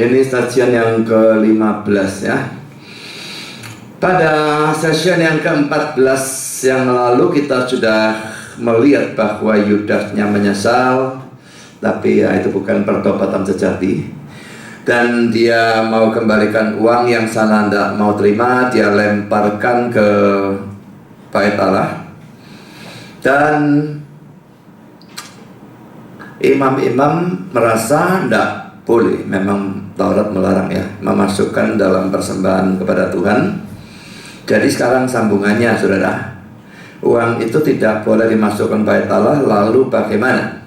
Ini stasiun yang ke-15 ya. Pada session yang ke-14 yang lalu kita sudah melihat bahwa Yudasnya menyesal, tapi ya itu bukan pertobatan sejati. Dan dia mau kembalikan uang yang sana tidak mau terima, dia lemparkan ke bait Allah. Dan imam-imam merasa tidak boleh, memang Taurat melarang ya, memasukkan dalam persembahan kepada Tuhan. Jadi sekarang sambungannya saudara, uang itu tidak boleh dimasukkan bait Allah, lalu bagaimana?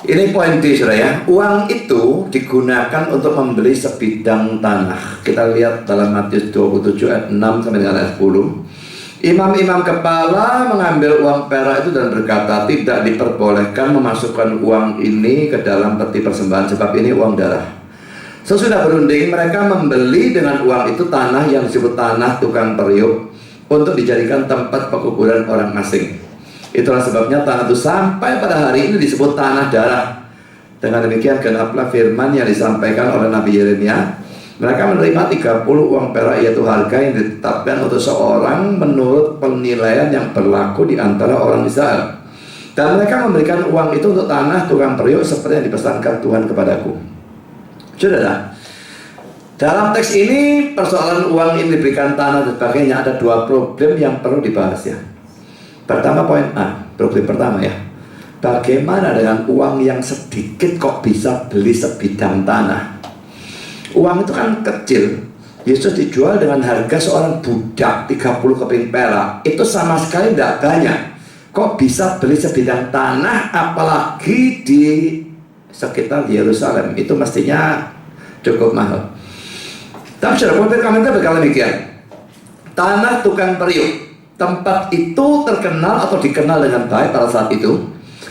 Ini poin D saudara ya, uang itu digunakan untuk membeli sebidang tanah. Kita lihat dalam Matius 27 ayat 6 sampai dengan ayat 10. Imam-imam kepala mengambil uang perak itu dan berkata, tidak diperbolehkan memasukkan uang ini ke dalam peti persembahan, sebab ini uang darah. Sesudah berunding, mereka membeli dengan uang itu tanah yang disebut tanah tukang periuk untuk dijadikan tempat pekuburan orang asing. Itulah sebabnya tanah itu sampai pada hari ini disebut tanah darah. Dengan demikian genaplah firman yang disampaikan oleh Nabi Yeremia. Mereka menerima 30 uang perak, yaitu harga yang ditetapkan untuk seorang menurut penilaian yang berlaku di antara orang Israel. Dan mereka memberikan uang itu untuk tanah tukang periuk seperti yang dipesankan Tuhan kepadaku. Saudara, dalam teks ini persoalan uang ini diberikan tanah dan sebagainya, ada dua problem yang perlu dibahas ya. Pertama, poin A, problem pertama ya, bagaimana dengan uang yang sedikit kok bisa beli sebidang tanah? Uang itu kan kecil. Yesus dijual dengan harga seorang budak 30 keping perak. Itu sama sekali tidak banyak. Kok bisa beli sebidang tanah, apalagi di sekitar Yerusalem? Itu mestinya cukup mahal. Tapi saudara, komentar berkata demikian. Tanah tukang periuk, tempat itu terkenal atau dikenal dengan baik pada saat itu.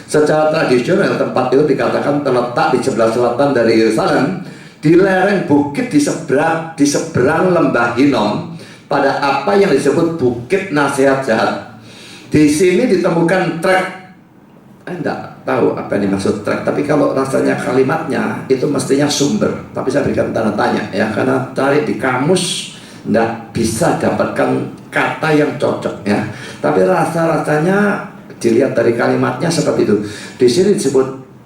Secara tradisional tempat itu dikatakan terletak di sebelah selatan dari Yerusalem, di lereng bukit di seberang lembah Hinom, pada apa yang disebut Bukit Nasihat Jahat. Di sini ditemukan trek, enggak tahu apa yang dimaksud trek, tapi kalau rasanya kalimatnya itu mestinya sumber. Tapi saya berikan tanda tanya ya, karena cari di kamus enggak bisa dapatkan kata yang cocok ya. Tapi rasa-rasanya dilihat dari kalimatnya seperti itu. Di sini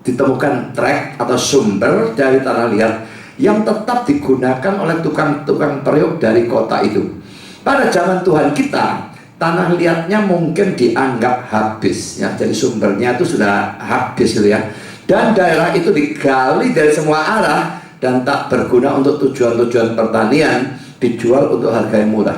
ditemukan trek atau sumber dari tanah liat yang tetap digunakan oleh tukang-tukang periuk dari kota itu. Pada zaman Tuhan kita, tanah liatnya mungkin dianggap habis ya, jadi sumbernya itu sudah habis gitu ya. Dan daerah itu digali dari semua arah dan tak berguna untuk tujuan-tujuan pertanian, dijual untuk harga yang murah.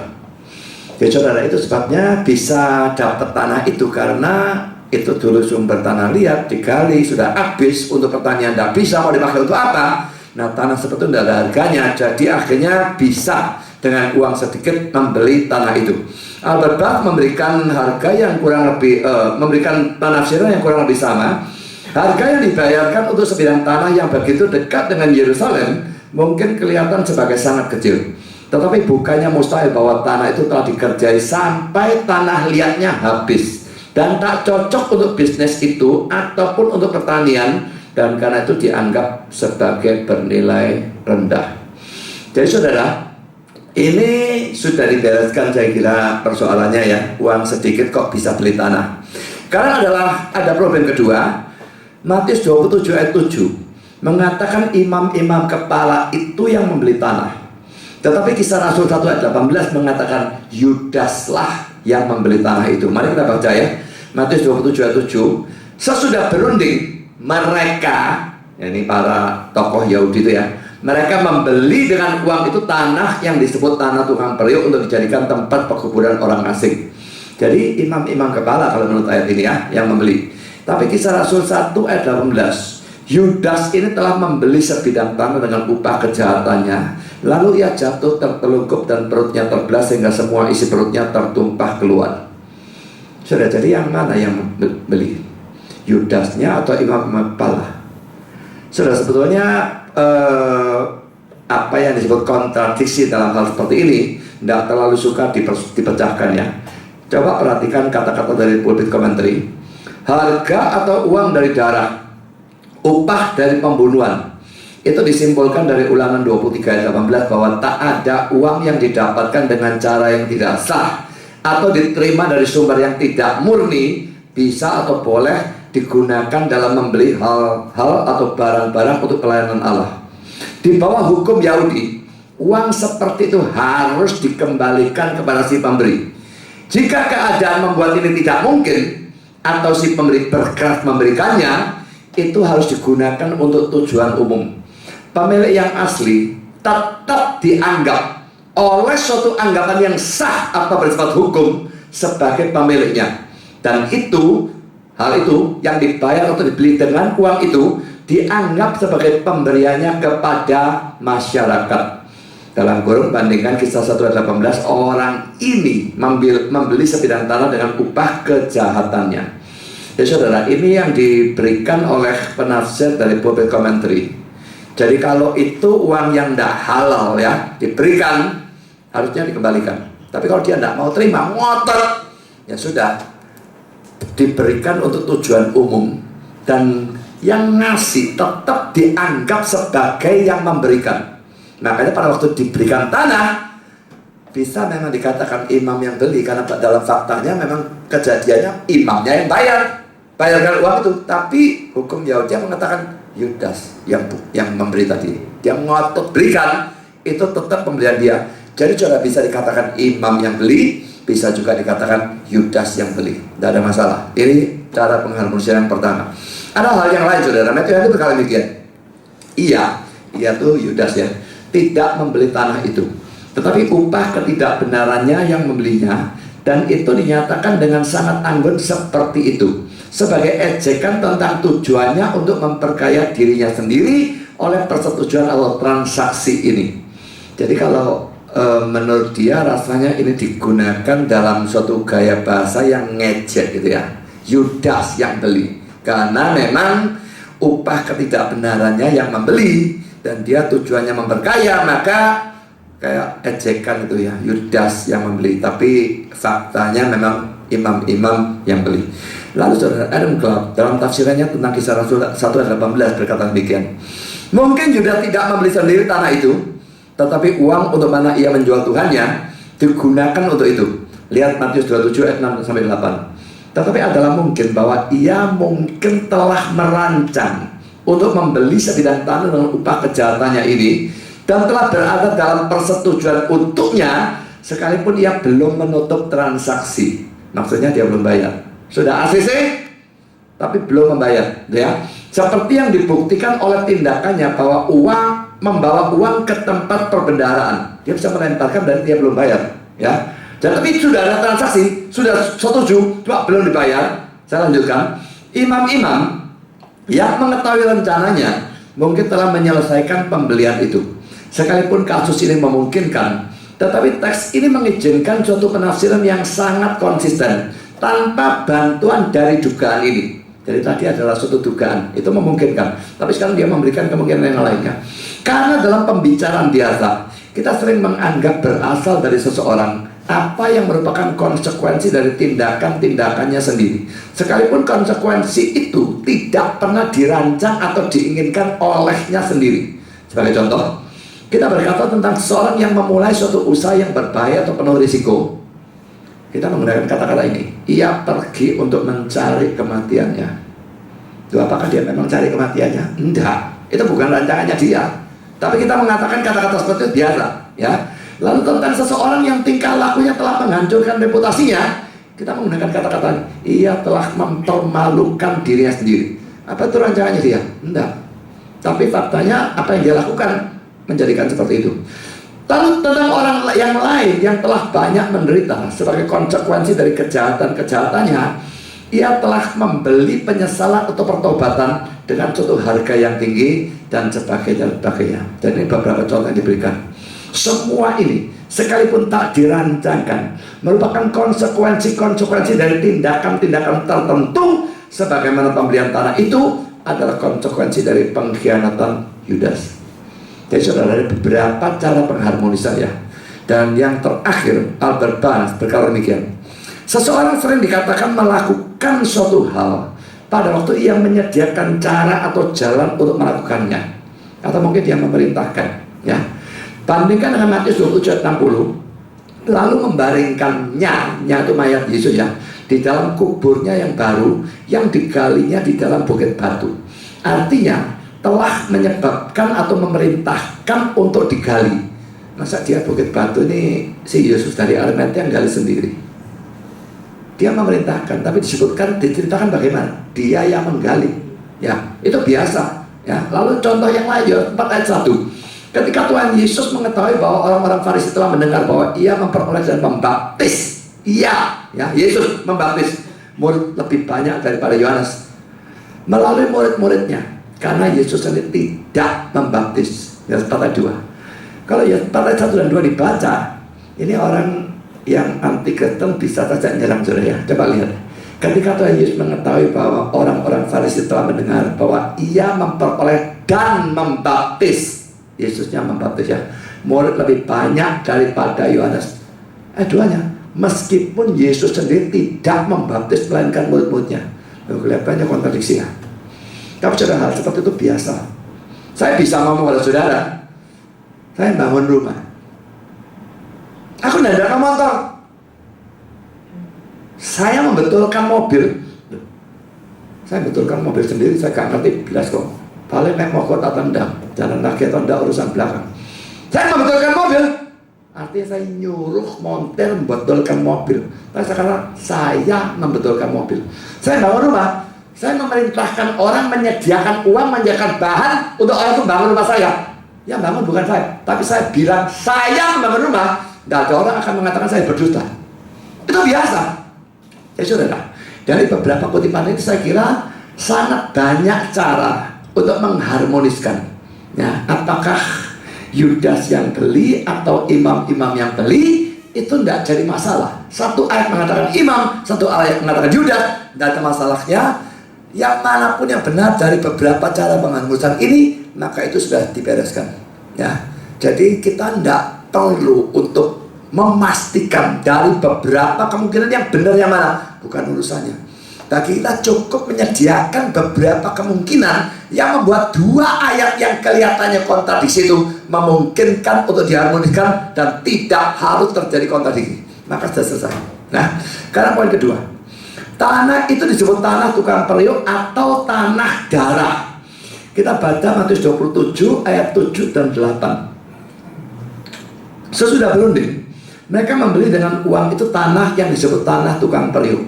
Jadi saudara, itu sebabnya bisa dapat tanah itu karena itu dulu sumber tanah liat, digali sudah habis untuk pertanian, tidak bisa mau dipakai untuk apa. Nah, tanah seperti itu tidak ada harganya, jadi akhirnya bisa dengan uang sedikit membeli tanah itu. Albert Bach memberikan harga yang kurang lebih, memberikan penafsiran yang kurang lebih sama. Harga yang dibayarkan untuk sebidang tanah yang begitu dekat dengan Yerusalem mungkin kelihatan sebagai sangat kecil. Tetapi bukannya mustahil bahwa tanah itu telah dikerjai sampai tanah liatnya habis dan tak cocok untuk bisnis itu ataupun untuk pertanian, dan karena itu dianggap sebagai bernilai rendah. Jadi saudara, ini sudah dibereskan saya kira persoalannya ya, uang sedikit kok bisa beli tanah. Karena ada problem kedua. Matius 27 ayat 7 mengatakan imam-imam kepala itu yang membeli tanah. Tetapi Kisah Rasul 1 ayat 18 mengatakan Yudaslah yang membeli tanah itu. Mari kita baca ya, Matius 27 ayat 7. Sesudah berunding, mereka, ini para tokoh Yahudi itu ya, mereka membeli dengan uang itu tanah yang disebut tanah tukang periuk untuk dijadikan tempat pekuburan orang asing. Jadi imam-imam kepala kalau menurut ayat ini ya yang membeli. Tapi Kisah Rasul 1 ayat 18, Yudas ini telah membeli sebidang tanah dengan upah kejahatannya. Lalu ia jatuh tertelungkup dan perutnya terbelah sehingga semua isi perutnya tertumpah keluar. Sudah, jadi yang mana yang beli? Yudasnya atau imam kepala? Sudah, sebetulnya apa yang disebut kontradiksi dalam hal seperti ini tidak terlalu suka dipecahkan ya. Coba perhatikan kata-kata dari pulpit commentary. Harga atau uang dari darah, upah dari pembunuhan, Itu disimpulkan dari Ulangan 23 ayat 18 bahwa tak ada uang yang didapatkan dengan cara yang tidak sah atau diterima dari sumber yang tidak murni bisa atau boleh digunakan dalam membeli hal-hal atau barang-barang untuk pelayanan Allah. Di bawah hukum Yahudi, uang seperti itu harus dikembalikan kepada si pemberi. Jika keadaan membuat ini tidak mungkin atau si pemberi berkeras memberikannya, itu harus digunakan untuk tujuan umum. Pemilik yang asli tetap dianggap oleh suatu anggapan yang sah atau bersifat hukum sebagai pemiliknya. Dan hal itu yang dibayar atau dibeli dengan uang itu dianggap sebagai pemberiannya kepada masyarakat. Dalam kurung bandingkan Kisah 1 ayat 18, orang ini membeli sebidang tanah dengan upah kejahatannya. Ya saudara, ini yang diberikan oleh penafsir dari Pulpit Commentary. Jadi kalau itu uang yang tidak halal ya, diberikan, harusnya dikembalikan. Tapi kalau dia tidak mau terima, ngotot, ya sudah, diberikan untuk tujuan umum. Dan yang ngasih tetap dianggap sebagai yang memberikan. Makanya pada waktu diberikan tanah, bisa memang dikatakan imam yang beli, karena dalam faktanya memang kejadiannya imamnya yang bayarkan uang itu. Tapi hukum Yahudi mengatakan Yudas yang memberi tadi, dia ngotot berikan, itu tetap pembelian dia. Jadi sudah bisa dikatakan imam yang beli, bisa juga dikatakan Yudas yang beli, tidak ada masalah. Ini cara pengharmonisian yang pertama. Ada hal yang lain saudara. Matius itu berkata demikian, ia tuh Yudas ya, tidak membeli tanah itu, tetapi upah ketidakbenarannya yang membelinya. Dan itu dinyatakan dengan sangat anggun seperti itu, sebagai ejekan tentang tujuannya untuk memperkaya dirinya sendiri oleh persetujuan atau transaksi ini. Jadi kalau menurut dia rasanya ini digunakan dalam suatu gaya bahasa yang ngejek gitu ya, Yudas yang beli, karena memang upah ketidakbenarannya yang membeli dan dia tujuannya memperkaya, maka kayak ejekan itu ya, Yudas yang membeli, tapi faktanya memang imam-imam yang beli. Lalu saudara, Adam Clarke dalam tafsirannya tentang Kisah Rasul 1 ayat 18 berkata demikian, mungkin Yudas tidak membeli sendiri tanah itu, tetapi uang untuk mana ia menjual Tuhannya digunakan untuk itu. Lihat Matius 27 ayat 6-8. Tetapi adalah mungkin bahwa ia mungkin telah merancang untuk membeli sebidang tanah dengan upah kejahatannya ini, dan telah berada dalam persetujuan untuknya sekalipun ia belum menutup transaksi. Maksudnya dia belum bayar, sudah ACC tapi belum membayar ya. Seperti yang dibuktikan oleh tindakannya bahwa membawa uang ke tempat perbendaharaan, dia bisa melemparkan dan dia belum bayar ya. Dan tapi sudah ada transaksi, sudah setuju, cuma belum dibayar. Saya lanjutkan, imam-imam yang mengetahui rencananya mungkin telah menyelesaikan pembelian itu, sekalipun kasus ini memungkinkan. Tetapi teks ini mengizinkan suatu penafsiran yang sangat konsisten tanpa bantuan dari dugaan ini. Jadi tadi adalah suatu dugaan, itu memungkinkan, tapi sekarang dia memberikan kemungkinan yang lainnya. Karena dalam pembicaraan biasa, kita sering menganggap berasal dari seseorang apa yang merupakan konsekuensi dari tindakan-tindakannya sendiri, sekalipun konsekuensi itu tidak pernah dirancang atau diinginkan olehnya sendiri. Sebagai contoh, kita berkata tentang seseorang yang memulai suatu usaha yang berbahaya atau penuh risiko. Kita menggunakan kata-kata ini, ia pergi untuk mencari kematiannya. Itu apakah dia memang cari kematiannya? Enggak, itu bukan rancangannya dia. Tapi kita mengatakan kata-kata seperti itu biasa ya. Lalu tentang seseorang yang tingkah lakunya telah menghancurkan reputasinya, kita menggunakan kata-kata ia telah mempermalukan dirinya sendiri. Apa itu rancangannya dia? Enggak. Tapi faktanya apa yang dia lakukan menjadikan seperti itu. Lalu tentang orang yang lain yang telah banyak menderita sebagai konsekuensi dari kejahatan-kejahatannya, ia telah membeli penyesalan atau pertobatan dengan suatu harga yang tinggi dan sebagainya. Dan ini beberapa contoh yang diberikan. Semua ini sekalipun tak dirancangkan merupakan konsekuensi-konsekuensi dari tindakan-tindakan tertentu, sebagaimana pembelian tanah itu adalah konsekuensi dari pengkhianatan Yudas. Jadi saudara, ada beberapa cara pengharmonisan ya. Dan yang terakhir, Albert Barnes berkata demikian, seseorang sering dikatakan melakukan suatu hal pada waktu ia menyediakan cara atau jalan untuk melakukannya. atau mungkin dia memerintahkan, ya. Bandingkan dengan Matius 27 ayat 60, lalu membaringkannya, itu mayat Yesus ya, di dalam kuburnya yang baru, yang digalinya di dalam bukit batu. Artinya telah menyebabkan atau memerintahkan untuk digali. Masa dia bukit batu ini si Yesus dari Arimatea yang gali sendiri? Dia memerintahkan, tapi diceritakan bagaimana dia yang menggali, ya. Itu biasa, ya. Lalu contoh yang lain, ya, 4 ayat 1. Ketika Tuhan Yesus mengetahui bahwa orang-orang Farisi telah mendengar bahwa ia memperoleh dan membaptis, ya, Yesus membaptis murid lebih banyak daripada Yohanes melalui murid-muridnya, karena Yesus sendiri tidak membaptis. Ya, 4 ayat 2. Kalau ya 4 ayat 1 dan 2 dibaca, ini orang yang anti Kristen bisa saja nyerang saudara, ya. Coba lihat. Ketika Tuhan Yesus mengetahui bahwa orang-orang Farisi telah mendengar bahwa ia memperoleh dan membaptis, Yesusnya membaptis, ya, murid lebih banyak daripada Yohanes. Duanya, meskipun Yesus sendiri tidak membaptis melainkan murid-muridnya. Kelihatannya kontradiksi, ya. Tapi saudara, hal seperti itu biasa. Saya bisa ngomong pada saudara, saya bangun rumah, aku tidak ada motor, saya membetulkan mobil. Saya betulkan mobil sendiri, saya gak ngerti belas kok. Paling naik mogok atau tendang, jalan kaki atau tidak urusan belakang. Saya membetulkan mobil, artinya saya nyuruh montir membetulkan mobil. Tapi sekarang saya membetulkan mobil. Saya bangun rumah, saya memerintahkan orang menyediakan uang, menyediakan bahan untuk orang itu bangun rumah saya. Yang bangun bukan saya, tapi saya bilang saya membangun rumah. Tidak ada orang akan mengatakan saya berdusta. Itu biasa. Ya saudara, dari beberapa kutipan ini saya kira sangat banyak cara untuk mengharmoniskan, ya, apakah Yudas yang beli atau imam-imam yang beli, itu tidak jadi masalah. Satu ayat mengatakan imam, satu ayat mengatakan Yudas, tidak ada masalahnya. Yang manapun yang benar dari beberapa cara pengharmonisan ini, maka itu sudah dibereskan, ya. Jadi kita tidak perlu untuk memastikan dari beberapa kemungkinan yang benar yang mana, bukan urusannya. Bagi kita cukup menyediakan beberapa kemungkinan yang membuat 2 ayat yang kelihatannya kontradiksi itu memungkinkan untuk diharmonikan dan tidak harus terjadi kontradiksi. Maka sudah selesai. Nah, sekarang poin kedua. Tanah itu disebut tanah tukang periuk atau tanah darah. Kita baca Matius 27 ayat 7 dan 8. Sesudah berunding, mereka membeli dengan uang itu tanah yang disebut tanah tukang periuk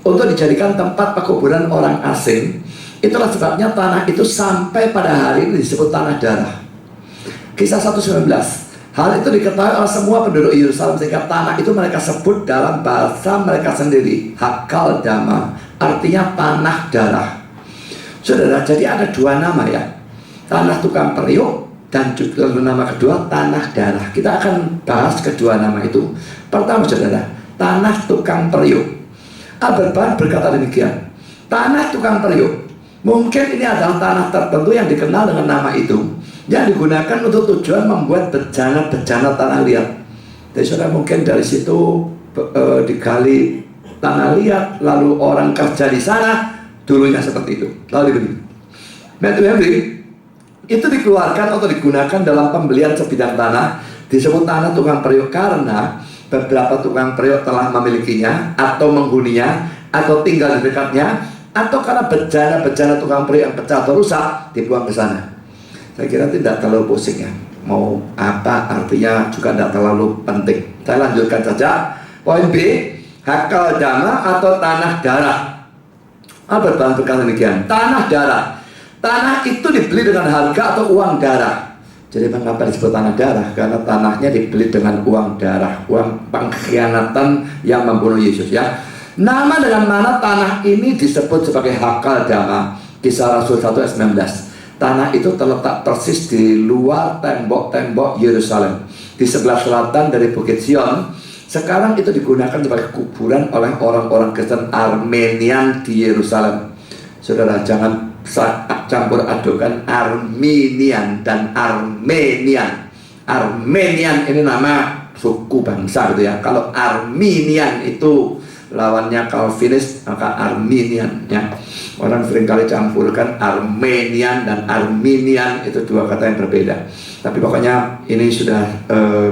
untuk dijadikan tempat pekuburan orang asing. Itulah sebabnya tanah itu sampai pada hari ini disebut tanah darah. Kisah 1:19. Hal itu diketahui oleh semua penduduk Yerusalem, sehingga tanah itu mereka sebut dalam bahasa mereka sendiri Hakal Dama, artinya tanah darah. Saudara, jadi ada 2 nama, ya, tanah tukang periuk dan juga nama kedua tanah darah. Kita akan bahas kedua nama itu. Pertama saudara, tanah tukang periuk. Albert Barth berkata demikian, tanah tukang periuk, mungkin ini adalah tanah tertentu yang dikenal dengan nama itu, yang digunakan untuk tujuan membuat bejana-bejana tanah liat. Jadi saudara, mungkin dari situ digali tanah liat, lalu orang kerja di sana, dulunya seperti itu. Lalu begini, Matthew Henry, itu dikeluarkan atau digunakan dalam pembelian sebidang tanah, disebut tanah tukang periuk karena beberapa tukang periuk telah memilikinya atau menghuninya atau tinggal di dekatnya, atau karena bejana-bejana tukang periuk yang pecah atau rusak dibuang ke sana. Saya kira tidak terlalu pusing, ya, mau apa artinya juga tidak terlalu penting. Saya lanjutkan saja. Poin B, Hakal Dama atau tanah darah. Albert Barth berkata demikian, tanah darah, tanah itu dibeli dengan harga atau uang darah. Jadi mengapa disebut tanah darah? Karena tanahnya dibeli dengan uang darah, uang pengkhianatan yang membunuh Yesus, ya. Nama dengan mana tanah ini disebut sebagai Hakal Dama. Kisah Rasul 1 ayat 19. Tanah itu terletak persis di luar tembok-tembok Yerusalem, di sebelah selatan dari Bukit Sion. Sekarang itu digunakan sebagai kuburan oleh orang-orang Kristen Armenian di Yerusalem. Saudara, jangan campur adukan Armenian dan Armenian. Armenian ini nama suku bangsa gitu, ya. Kalau Armenian itu lawannya Calvinis, maka Arminian ya. Orang seringkali campurkan Armenian dan Arminian, itu dua kata yang berbeda. Tapi pokoknya ini sudah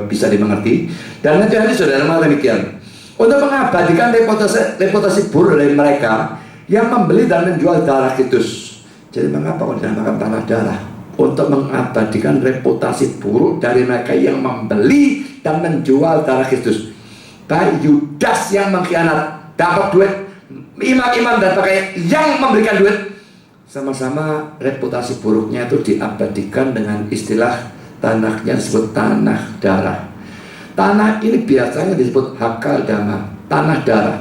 bisa dimengerti. Dan nanti saudara malah demikian, untuk mengabadikan reputasi buruk dari mereka yang membeli dan menjual darah Kristus. Jadi mengapa kok dinamakan tanah darah? Untuk mengabadikan reputasi buruk dari mereka yang membeli dan menjual darah Kristus. Baik Yudas yang mengkhianat dapat duit, imam-imam dan pakai yang memberikan duit, sama-sama reputasi buruknya itu diabadikan dengan istilah tanahnya disebut tanah darah. Tanah ini biasanya disebut hakal dama, tanah darah,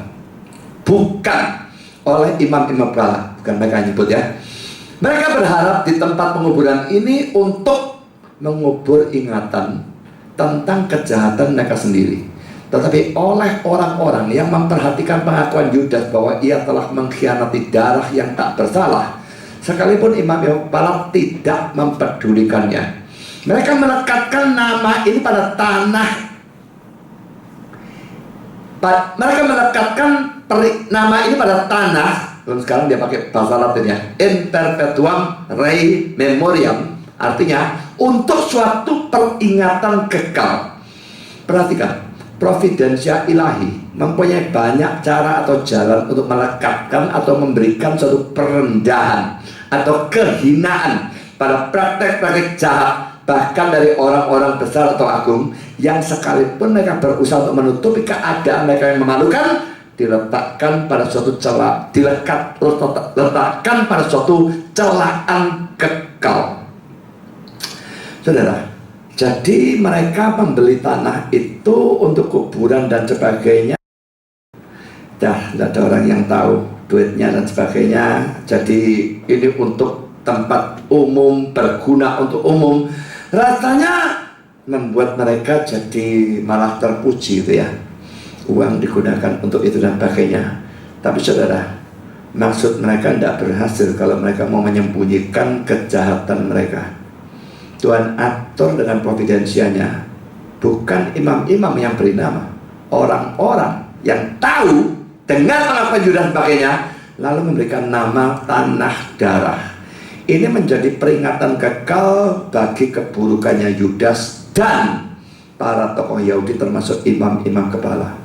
bukan oleh imam-imam kepala, bukan mereka yang nyebut ya. Mereka berharap di tempat penguburan ini untuk mengubur ingatan tentang kejahatan mereka sendiri. Tetapi oleh orang-orang yang memperhatikan pengakuan Yudas bahwa ia telah mengkhianati darah yang tak bersalah, sekalipun imam-imam kepala tidak mempedulikannya. Mereka melekatkan nama ini pada tanah. Mereka melekatkan nama ini pada tanah. Dan sekarang dia pakai bahasa Latinnya, in perpetuam rei memoriam, artinya untuk suatu peringatan kekal. Perhatikan, providensia ilahi mempunyai banyak cara atau jalan untuk melekatkan atau memberikan suatu perendahan atau kehinaan pada praktek-praktek jahat, bahkan dari orang-orang besar atau agung yang sekalipun mereka berusaha untuk menutupi keadaan mereka yang memalukan, diletakkan pada suatu celah, letakkan pada suatu celaan kekal. Saudara, jadi mereka membeli tanah itu untuk kuburan dan sebagainya. Dah, tidak ada orang yang tahu duitnya dan sebagainya. Jadi ini untuk tempat umum, berguna untuk umum. Rasanya membuat mereka jadi malah terpuji itu ya. Uang digunakan untuk itu dan sebagainya. Tapi saudara, maksud mereka tidak berhasil kalau mereka mau menyembunyikan kejahatan mereka. Tuhan atur dengan providensianya. Bukan imam-imam yang beri nama, orang-orang yang tahu dengan pengakuan Yudas dan sebagainya, lalu memberikan nama tanah darah. Ini menjadi peringatan kekal bagi keburukannya Yudas dan para tokoh Yahudi termasuk imam-imam kepala.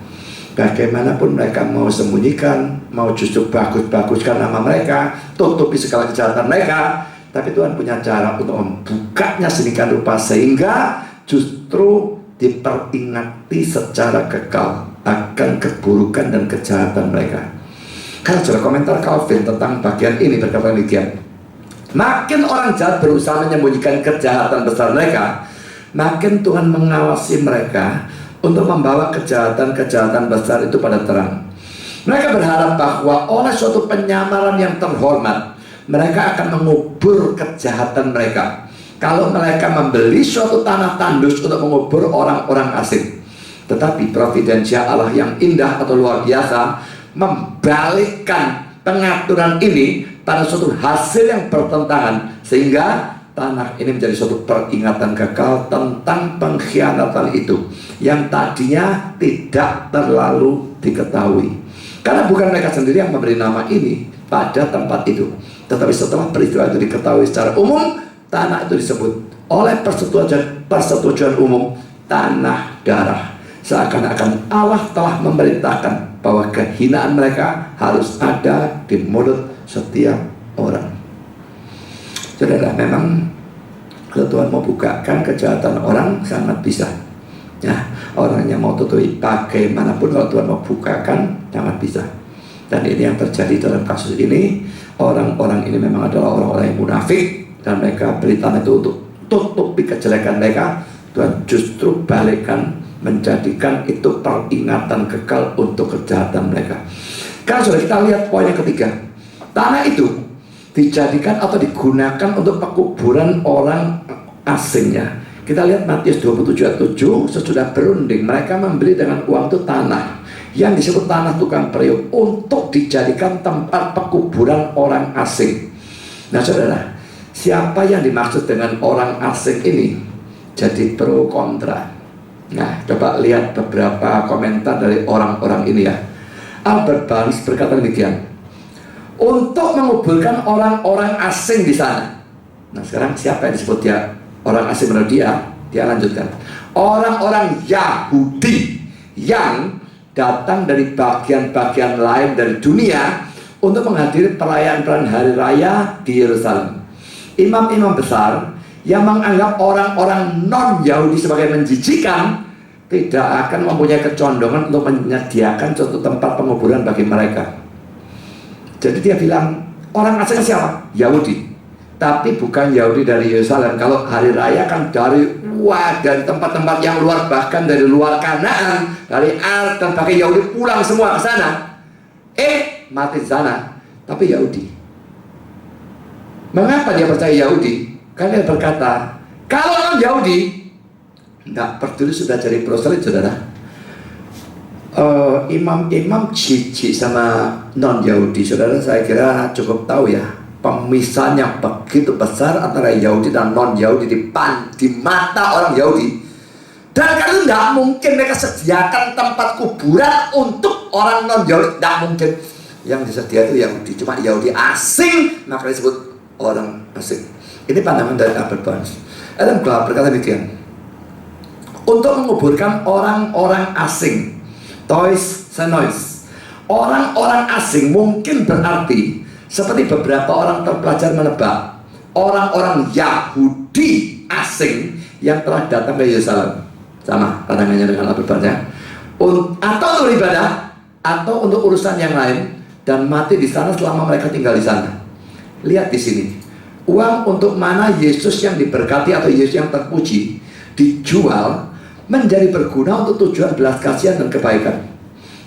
Bagaimanapun mereka mau sembunyikan, mau justru bagus-baguskan nama mereka, tutupi segala kejahatan mereka, tapi Tuhan punya cara untuk membukanya sedemikian rupa sehingga justru diperingati secara kekal akan keburukan dan kejahatan mereka. Kalau saudara komentar Calvin tentang bagian ini berkata demikian, makin orang jahat berusaha menyembunyikan kejahatan besar mereka, makin Tuhan mengawasi mereka untuk membawa kejahatan-kejahatan besar itu pada terang. Mereka berharap bahwa oleh suatu penyamaran yang terhormat, mereka akan mengubur kejahatan mereka. Kalau mereka membeli suatu tanah tandus untuk mengubur orang-orang asing. Tetapi providensia Allah yang indah atau luar biasa membalikkan pengaturan ini pada suatu hasil yang bertentangan, sehingga tanah ini menjadi suatu peringatan kekal tentang pengkhianatan itu yang tadinya tidak terlalu diketahui. Karena bukan mereka sendiri yang memberi nama ini pada tempat itu, tetapi setelah peristiwa itu diketahui secara umum, tanah itu disebut oleh persetujuan umum tanah darah. Seakan-akan Allah telah memerintahkan bahwa kehinaan mereka harus ada di mulut setiap orang. Saudara, memang kalau Tuhan mau bukakan kejahatan orang sangat bisa. Ya, orang yang mau tutupi bagaimanapun, kalau Tuhan mau bukakan sangat bisa. Dan ini yang terjadi dalam kasus ini. Orang-orang ini memang adalah orang-orang yang munafik, dan mereka beri tanah itu untuk tutupi kejelekan mereka. Tuhan justru balikkan, menjadikan itu peringatan kekal untuk kejahatan mereka. Karena sudah kita lihat poin yang ketiga, tanah itu dijadikan atau digunakan untuk pekuburan orang asingnya. Kita lihat Matius 27 ayat 7, sesudah berunding mereka membeli dengan uang itu tanah yang disebut tanah tukang periuk untuk dijadikan tempat pekuburan orang asing. Nah saudara, siapa yang dimaksud dengan orang asing ini? Jadi pro kontra. Nah, coba lihat beberapa komentar dari orang-orang ini ya. Albert Barnes berkata demikian, untuk menguburkan orang-orang asing di sana. Nah sekarang siapa yang disebut dia orang asing menurut dia? Dia lanjutkan, orang-orang Yahudi yang datang dari bagian-bagian lain dari dunia untuk menghadiri perayaan hari raya di Yerusalem. Imam-imam besar yang menganggap orang-orang non-Yahudi sebagai menjijikan tidak akan mempunyai kecondongan untuk menyediakan suatu tempat penguburan bagi mereka. Jadi dia bilang, orang asing siapa? Yahudi. Tapi bukan Yahudi dari Yerusalem. Kalau hari raya kan dari tempat-tempat yang luar, bahkan dari luar Kanaan, dari Ar, dan pakai Yahudi pulang semua ke sana. Mati di sana, tapi Yahudi. Mengapa dia percaya Yahudi? Karena dia berkata, kalau non Yahudi nggak peduli sudah jadi proselit, saudara. Imam-imam jijik sama non Yahudi, saudara, saya kira cukup tahu ya. Pemisahan yang begitu besar antara Yahudi dan non Yahudi di mata orang Yahudi. Dan karena tidak mungkin mereka sediakan tempat kuburan untuk orang non Yahudi, tidak mungkin. Yang disediakan itu Yahudi, cuma Yahudi asing, maka disebut orang asing. Ini pandangan dari Albert Barnes. Adam Clarke berkata demikian, untuk menguburkan orang-orang asing, tois senois, orang-orang asing mungkin berarti seperti beberapa orang terpelajar menebak, orang-orang Yahudi asing yang telah datang ke Yerusalem. Sama pandangannya dengan Albert Barnes ya. Atau untuk ibadah, atau untuk urusan yang lain, dan mati di sana selama mereka tinggal di sana. Lihat di sini, uang untuk mana Yesus yang diberkati atau Yesus yang terpuji dijual menjadi berguna untuk tujuan belas kasihan dan kebaikan.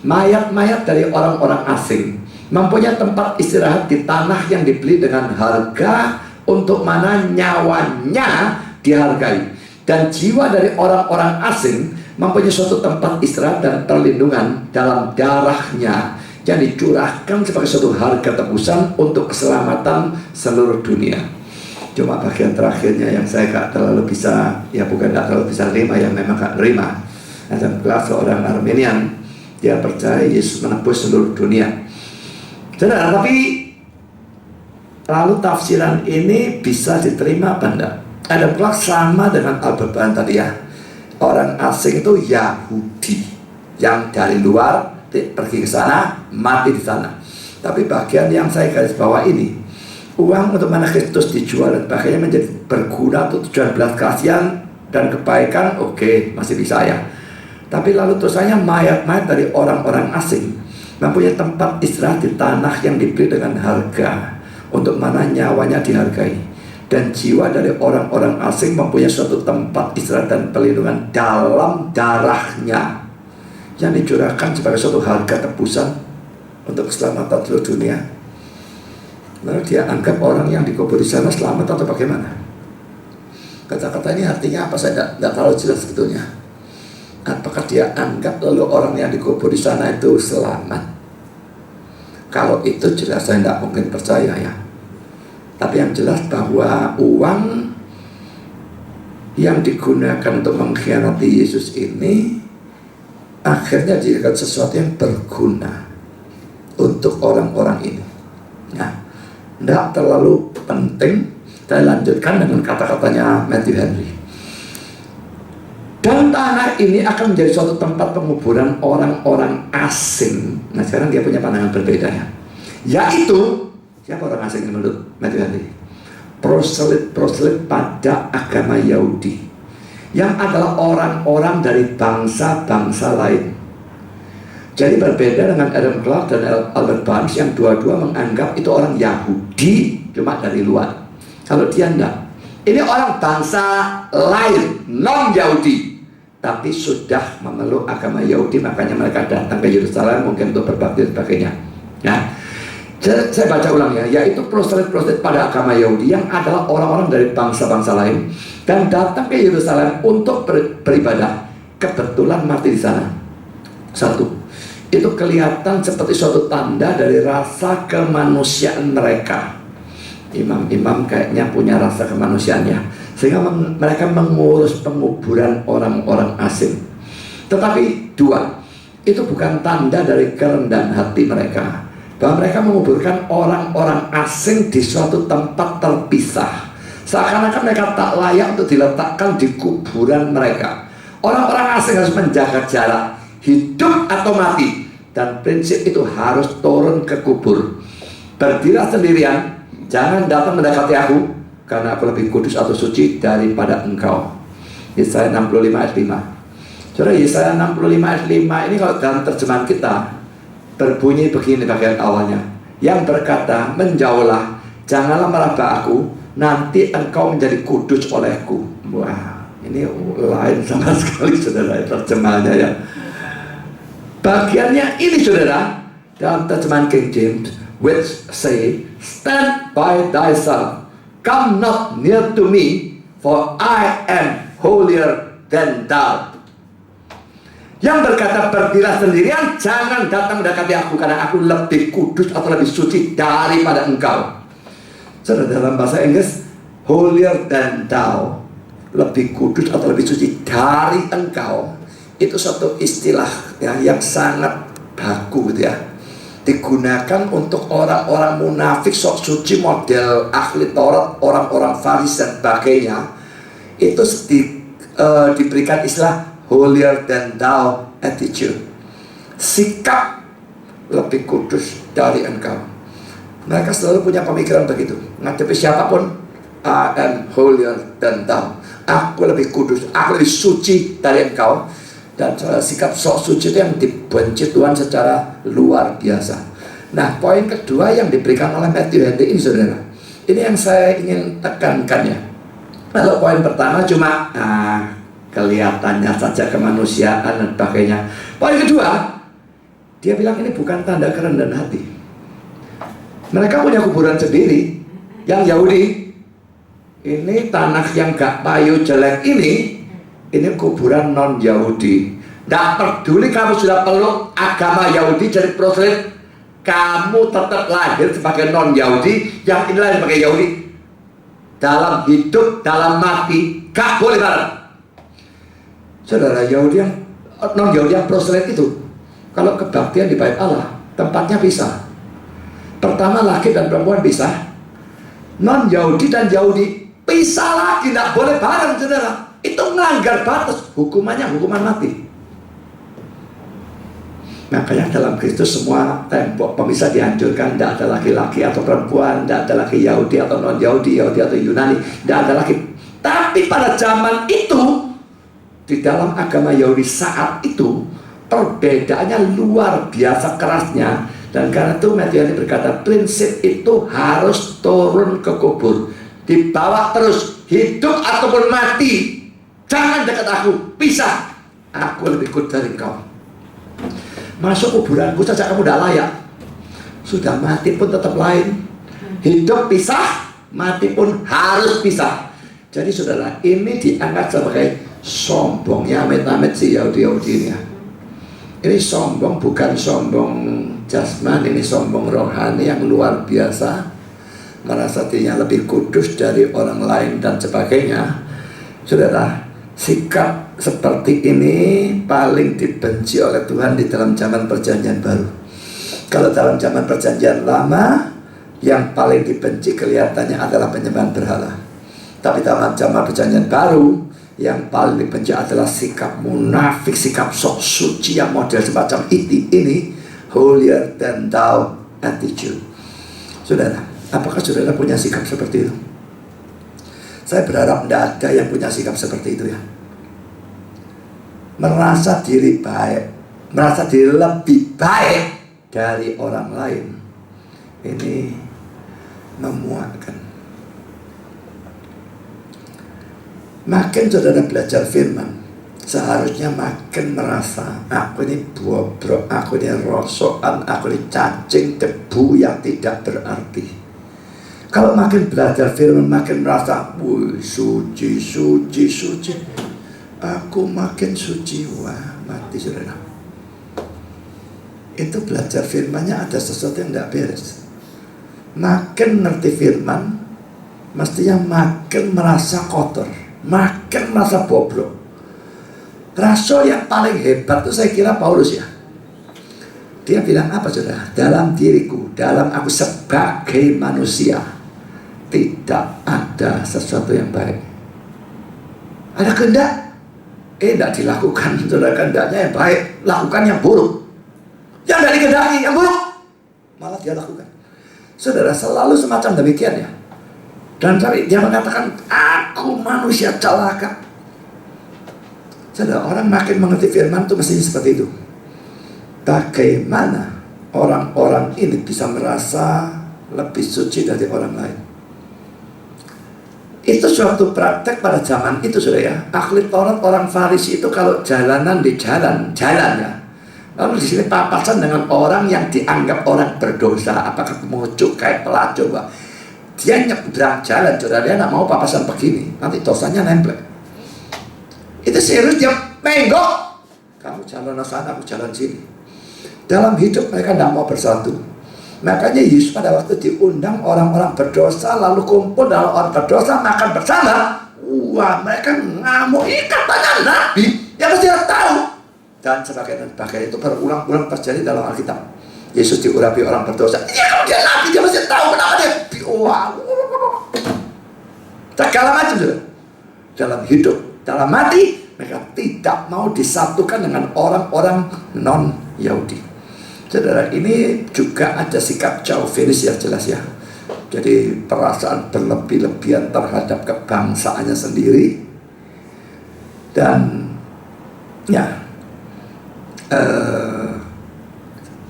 Mayat-mayat dari orang-orang asing mempunyai tempat istirahat di tanah yang dibeli dengan harga, untuk mana nyawanya dihargai. Dan jiwa dari orang-orang asing mempunyai suatu tempat istirahat dan perlindungan dalam darahnya yang dicurahkan sebagai suatu harga tebusan untuk keselamatan seluruh dunia. Cuma bagian terakhirnya yang saya gak terlalu bisa, ya bukan gak terlalu bisa terima, ya memang gak terima. Adam Clarke seorang Armenian, dia percaya Yesus menebus seluruh dunia. Saudara, tapi lalu tafsiran ini bisa diterima apa enggak? Adam Clarke sama dengan Albert Barnes tadi ya. Orang asing itu Yahudi yang dari luar pergi ke sana, mati di sana. Tapi bagian yang saya garis bawah ini, uang untuk mana Kristus dijual dan pakainya menjadi berguna untuk tujuan belas kasihan dan kebaikan, oke, masih bisa ya. Tapi lalu terusannya mayat-mayat dari orang-orang asing mempunyai tempat istirahat di tanah yang dibeli dengan harga, untuk mana nyawanya dihargai. Dan jiwa dari orang-orang asing mempunyai suatu tempat istirahat dan perlindungan dalam darahnya yang dicurahkan sebagai suatu harga tebusan untuk keselamatan seluruh dunia. Lalu dia anggap orang yang dikubur di sana selamat atau bagaimana? Kata-kata ini artinya apa? Saya tidak terlalu jelas sebetulnya. Apakah dia anggap lalu orang yang dikubur di sana itu selamat? Kalau itu jelas saya tidak mungkin percaya ya. Tapi yang jelas bahwa uang yang digunakan untuk mengkhianati Yesus ini akhirnya dijadikan sesuatu yang berguna untuk orang-orang ini. Nah, tidak terlalu penting. Saya lanjutkan dengan kata-katanya Matthew Henry. Dan tanah ini akan menjadi suatu tempat penguburan orang-orang asing. Nah sekarang dia punya pandangan berbeda ya. Yaitu, siapa orang asing menurut Matthew Henry? Proselit pada agama Yahudi, yang adalah orang-orang dari bangsa-bangsa lain. Jadi berbeda dengan Adam Clarke dan Albert Barnes yang dua-dua menganggap itu orang Yahudi cuma dari luar. Kalau dia enggak, ini orang bangsa lain, non-Yahudi, tapi sudah memeluk agama Yahudi, makanya mereka datang ke Yerusalem mungkin untuk berbakti dan sebagainya. Nah, saya baca ulang ya, yaitu proselit-proselit pada agama Yahudi yang adalah orang-orang dari bangsa-bangsa lain dan datang ke Yerusalem untuk beribadah, kebetulan mati di sana. Satu, itu kelihatan seperti suatu tanda dari rasa kemanusiaan mereka. Imam-imam kayaknya punya rasa kemanusiaannya, sehingga mereka mengurus penguburan orang-orang asing. Tetapi dua, itu bukan tanda dari kerendahan hati mereka, bahwa mereka menguburkan orang-orang asing di suatu tempat terpisah, seakan-akan mereka tak layak untuk diletakkan di kuburan mereka. Orang-orang asing harus menjaga jarak, hidup atau mati, dan prinsip itu harus turun ke kubur. Berdirilah sendirian, jangan datang mendekati aku, karena aku lebih kudus atau suci daripada engkau. Yesaya 65 ayat 5. Saudara, Yesaya 65 ayat 5 ini kalau dalam terjemahan kita berbunyi begini bagian awalnya, yang berkata, menjauhlah, janganlah meraba aku, nanti engkau menjadi kudus olehku. Wah, ini lain sama sekali saudara terjemahannya ya. Bagiannya ini saudara, dalam terjemahan King James, which say, stand by thyself, come not near to me, for I am holier than thou. Yang berkata berdirilah sendirian, jangan datang mendekati aku, karena aku lebih kudus atau lebih suci daripada engkau. Saudara, dalam bahasa Inggris, holier than thou, lebih kudus atau lebih suci dari engkau, itu suatu istilah ya, yang sangat baku gitu ya, digunakan untuk orang-orang munafik sok suci model ahli Taurat, orang-orang Farisi dan sebagainya. Itu diberikan istilah holier than thou attitude, sikap lebih kudus dari engkau. Mereka selalu punya pemikiran begitu, ngadepi siapapun, I am holier than thou, aku lebih kudus, aku lebih suci dari engkau. Dan sikap sok suci itu yang dibenci Tuhan secara luar biasa. Nah, poin kedua yang diberikan oleh Matthew Henry ini saudara, ini yang saya ingin tekankan ya. Kalau poin pertama cuma kelihatannya saja kemanusiaan dan sebagainya. Poin kedua, dia bilang ini bukan tanda kerendahan hati. Mereka punya kuburan sendiri. Yang Yahudi, ini tanah yang gak payu jelek ini kuburan non-Yahudi. Tidak peduli kamu sudah peluk agama Yahudi jadi proselyt, kamu tetap lahir sebagai non-Yahudi, yang ini lahir sebagai Yahudi. Dalam hidup, dalam mati, gak boleh bareng. Saudara, Yahudi yang non-Yahudi yang proselyt itu, kalau kebaktian di bait Allah, tempatnya pisah. Pertama, laki dan perempuan pisah. Non-Yahudi dan Yahudi pisah lagi, tidak boleh bareng saudara. Itu melanggar batas, hukumannya hukuman mati. Makanya dalam Kristus semua tembok pemisah dihancurkan. Tidak ada laki-laki atau perempuan, tidak ada lagi Yahudi atau non-Yahudi, Yahudi atau Yunani, tidak ada lagi. Tapi pada zaman itu, di dalam agama Yahudi saat itu, perbedaannya luar biasa kerasnya. Dan karena itu Matthew Henry berkata, prinsip itu harus turun ke kubur, dibawa terus, hidup ataupun mati. Jangan dekat aku, pisah. Aku lebih kudus dari engkau. Masuk kuburanku saja kamu tidak layak. Sudah mati pun tetap lain. Hidup pisah, mati pun harus pisah. Jadi saudara, ini diangkat sebagai sombongnya amit-amit si Yahudi-Yahudi ini. Ini sombong, bukan sombong jasmani, ini sombong rohani yang luar biasa. Merasa dirinya lebih kudus dari orang lain dan sebagainya. Saudara, sikap seperti ini paling dibenci oleh Tuhan di dalam zaman perjanjian baru. Kalau dalam zaman perjanjian lama, yang paling dibenci kelihatannya adalah penyembahan berhala. Tapi dalam zaman perjanjian baru, yang paling dibenci adalah sikap munafik, sikap sok suci yang model semacam ini, holier than thou attitude. Saudara, apakah saudara punya sikap seperti itu? Saya berharap tidak ada yang punya sikap seperti itu ya. Merasa diri baik, merasa diri lebih baik dari orang lain. Ini memuakkan. Makin saudara belajar firman, seharusnya makin merasa aku ini bobrok, aku ini rosokan, aku ini cacing debu yang tidak berarti. Kalau makin belajar firman, makin merasa, wih, suci, suci, suci. Aku makin suci, wah, mati saudara. Itu belajar firmannya ada sesuatu yang tidak beres. Makin ngerti firman, mestinya makin merasa kotor, makin merasa bobrok. Rasul yang paling hebat itu saya kira Paulus ya. Dia bilang apa saudara? Dalam diriku, dalam aku sebagai manusia, tidak ada sesuatu yang baik. Ada kehendak, tidak dilakukan. Saudara, kehendaknya yang baik, lakukan yang buruk. Yang dari kehendaki yang buruk, malah dia lakukan. Saudara, selalu semacam demikian ya. Dan dia mengatakan, aku manusia celaka. Saudara, orang makin mengerti firman itu mestinya seperti itu. Bagaimana orang-orang ini bisa merasa lebih suci dari orang lain? Itu suatu praktek pada zaman itu, saudara ya. Ahli Taurat, orang Farisi itu kalau jalanan di jalan ya. Lalu di sini papasan dengan orang yang dianggap orang berdosa, apakah pemucuk, kayak pelacur, dia nyebrang jalan, saudara, dia nggak mau papasan begini, nanti dosanya nempel. Itu serius, dia menggok. Kamu jalan sana, aku jalan sini. Dalam hidup mereka tidak mau bersatu. Makanya Yesus pada waktu diundang orang-orang berdosa, lalu kumpul dalam orang berdosa makan bersama. Wah, mereka ngamuk, katanya nabi yang mesti tahu. Dan sebagainya itu berulang-ulang terjadi dalam Alkitab. Yesus diurapi orang berdosa. Ya kalau dia nabi, dia mesti tahu kenapa dia. Wah, segala macam juga. Dalam hidup, dalam mati, mereka tidak mau disatukan dengan orang-orang non-Yahudi. Saudara, ini juga ada sikap chauvinis yang jelas ya. Jadi perasaan berlebih-lebihan terhadap kebangsaannya sendiri. Dan ya,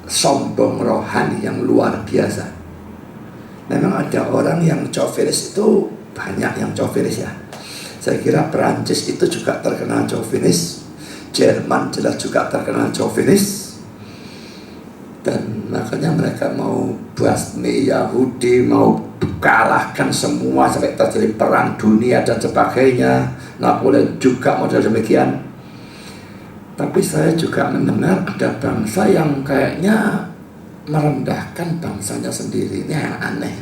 sombong rohani yang luar biasa. Memang ada orang yang chauvinis itu, banyak yang chauvinis ya. Saya kira Perancis itu juga terkenal chauvinis, Jerman jelas juga terkenal chauvinis. Dan makanya mereka mau basmi Yahudi, mau kalahkan semua sampai terjadi perang dunia dan sebagainya. Napoleon juga model demikian. Tapi saya juga mendengar ada bangsa yang kayaknya merendahkan bangsanya sendiri. Ini yang aneh.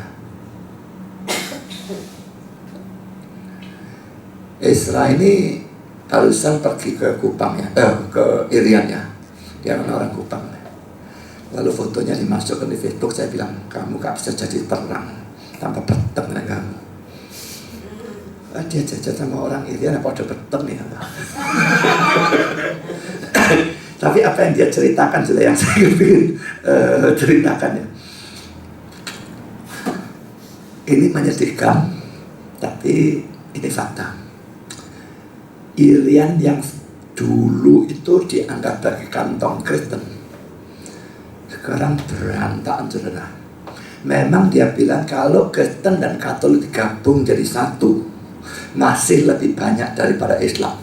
Israel ini barusan pergi ke Kupang ya, ke Irian ya. Dia kan orang Kupang. Lalu fotonya dimasukkan di Facebook. Saya bilang, kamu gak bisa jadi terang tanpa beteng dengan kamu. Dia jajan sama orang Irian apa ada beteng ya. Tapi apa yang dia ceritakan sudah yang saya ingin ceritakan ya. Ini menyedihkan, tapi ini fakta. Irian yang dulu itu dianggap sebagai kantong Kristen, sekarang berantakan, saudara. Memang dia bilang kalau Kristen dan Katolik digabung jadi satu, masih lebih banyak daripada Islam.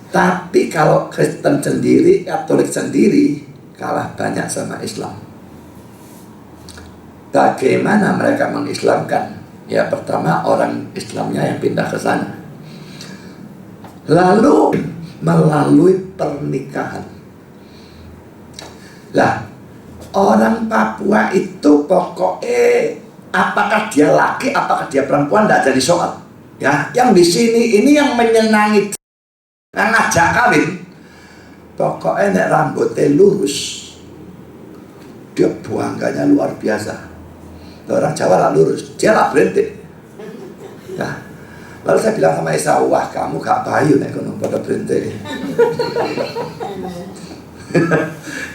Tapi kalau Kristen sendiri, Katolik sendiri, kalah banyak sama Islam. Bagaimana mereka mengislamkan? Ya, pertama orang Islamnya yang pindah ke sana. Lalu melalui pernikahan. Lah, orang Papua itu pokoknya apakah dia laki, apakah dia perempuan, tidak jadi soal. Ya, yang di sini ini yang menyenangi, yang ngajak kawin. Pokoknya nek rambutnya lurus, dia bangganya luar biasa. Orang Jawa lah lurus, dia lah berintik. Nah, lalu saya bilang sama Esau, wah kamu gak payu nek kono pada berintik.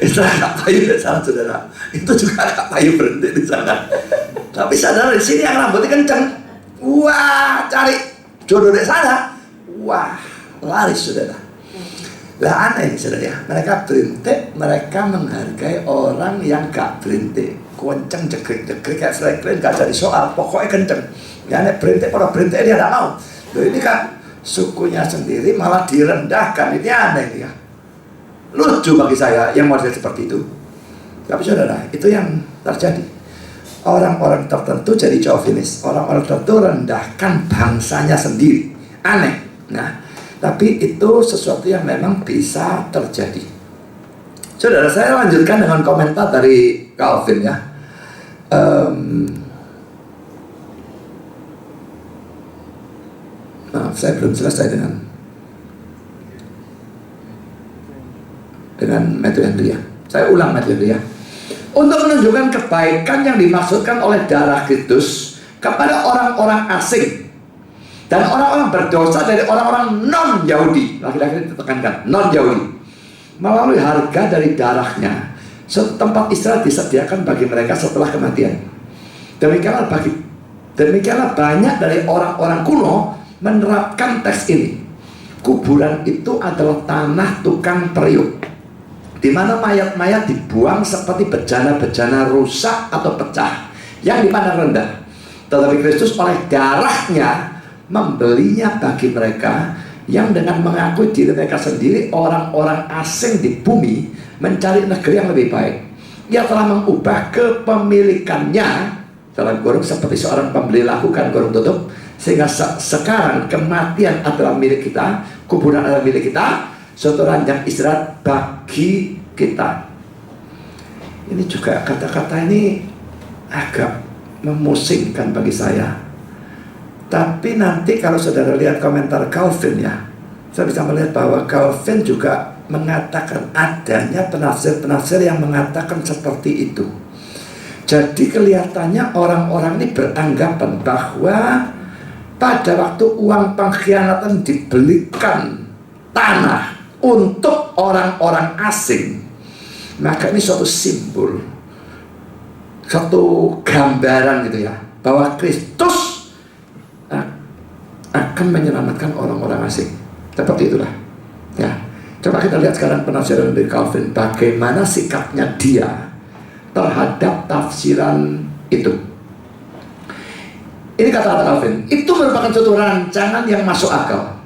Itu gak payu di sana, saudara. Itu juga gak payu berhenti di sana. Tapi saudara di sini yang rambutnya kenceng, wah cari jodoh di sana, wah laris, saudara. Lah aneh nih, saudara ya. Mereka berintik, mereka menghargai orang yang gak berintik. Kenceng jegrik-jegrik kayak Franklin gak jadi soal, pokoknya kenceng. Ya nek berintik, orang berintik dia gak mau. Loh ini kan sukunya sendiri malah direndahkan. Ini aneh nih ya. Lucu bagi saya yang model seperti itu. Tapi saudara, itu yang terjadi. Orang-orang tertentu jadi chauvinis, orang-orang tertentu rendahkan bangsanya sendiri. Aneh. Nah, tapi itu sesuatu yang memang bisa terjadi. Saudara, saya lanjutkan dengan komentar dari Calvin ya. Maaf, saya belum selesai dengan Matthew Henry ya. Saya ulang aja dulu ya. Untuk menunjukkan kebaikan yang dimaksudkan oleh darah Kristus kepada orang-orang asing dan orang-orang berdosa dari orang-orang non-Yahudi. Laki-laki ditekankan, non-Yahudi. Melalui harga dari darahnya, tempat istirahat disediakan bagi mereka setelah kematian. Demikianlah banyak dari orang-orang kuno menerapkan teks ini. Kuburan itu adalah tanah tukang periuk, di mana mayat-mayat dibuang seperti bejana-bejana rusak atau pecah yang dipandang rendah. Tetapi Kristus oleh darahnya membelinya bagi mereka yang dengan mengakui diri mereka sendiri orang-orang asing di bumi mencari negeri yang lebih baik. Ia telah mengubah kepemilikannya, dalam kurung seperti seorang pembeli lakukan, kurung tutup, sehingga sekarang kematian adalah milik kita, kuburan adalah milik kita, suatu ranjang istirahat bagi kita. Ini juga kata-kata ini agak memusingkan bagi saya. Tapi nanti kalau saudara lihat komentar Calvin ya, saya bisa melihat bahwa Calvin juga mengatakan adanya penafsir-penafsir yang mengatakan seperti itu. Jadi kelihatannya orang-orang ini beranggapan bahwa pada waktu uang pengkhianatan dibelikan tanah untuk orang-orang asing, maka ini suatu simbol, suatu gambaran gitu ya, bahwa Kristus akan menyelamatkan orang-orang asing. Seperti itulah ya. Coba kita lihat sekarang penafsiran dari Calvin, bagaimana sikapnya dia terhadap tafsiran itu. Ini kata-kata Calvin, itu merupakan suatu rancangan yang masuk akal